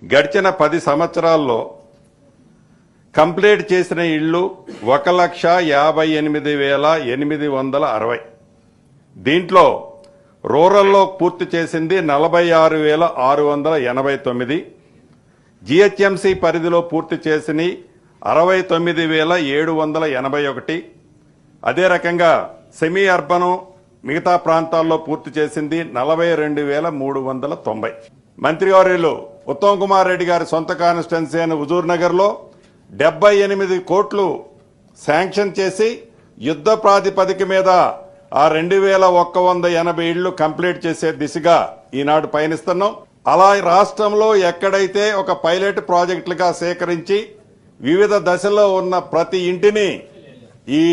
గడిచిన 10 సంవత్సరాల్లో కంప్లీట్ చేసిన ఇళ్లు 1,58,860. దీంట్లో రూరల్లో పూర్తి చేసింది 46,689. జిహెచ్ఎంసీ పరిధిలో పూర్తి చేసిన 69,781. అదే రకంగా సెమీ అర్బన్ మిగతా ప్రాంతాల్లో పూర్తి చేసింది 42,390. మంత్రివర్యులు ఉత్తమ్ కుమార్ రెడ్డి గారి సొంత కాన్స్టిట్యున్సీ అయిన హుజూర్ నగర్ లో 78 కోట్లు శాంక్షన్ చేసి యుద్ధ ప్రాతిపదిక మీద ఆ 2,180 ఇళ్లు కంప్లీట్ చేసే దిశగా ఈనాడు పయనిస్తున్నాం. అలా రాష్ట్రంలో ఎక్కడైతే ఒక పైలట్ ప్రాజెక్టులుగా సేకరించి వివిధ దశల్లో ఉన్న ప్రతి ఇంటిని ఈ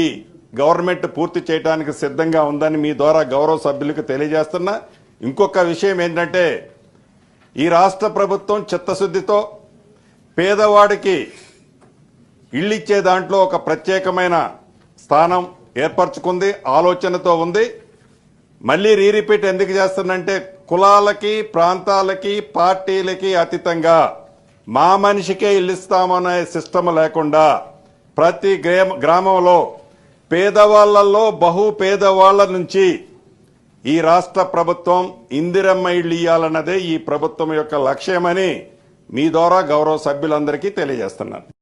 గవర్నమెంట్ పూర్తి చేయడానికి సిద్ధంగా ఉందని మీ ద్వారా గౌరవ సభ్యులకు తెలియజేస్తున్నా. ఇంకొక విషయం ఏంటంటే ఈ రాష్ట్ర ప్రభుత్వం చిత్తశుద్ధితో పేదవాడికి ఇళ్లిచ్చే దాంట్లో ఒక ప్రత్యేకమైన స్థానం ఏర్పరచుకుంది, ఆలోచనతో ఉంది. మళ్ళీ రీరిపీట్ ఎందుకు చేస్తుందంటే కులాలకి, ప్రాంతాలకి, పార్టీలకి అతీతంగా మా మనిషికే ఇల్లిస్తామనే సిస్టమ్ లేకుండా ప్రతి గ్రామంలో పేదవాళ్లలో బహు పేదవాళ్ల నుంచి ఈ రాష్ట్ర ప్రభుత్వం ఇందిరమ్మ ఇళ్లు ఇయ్యాలన్నదే ఈ ప్రభుత్వం యొక్క లక్ష్యమని మీ ద్వారా గౌరవ సభ్యులందరికీ తెలియజేస్తున్నాను.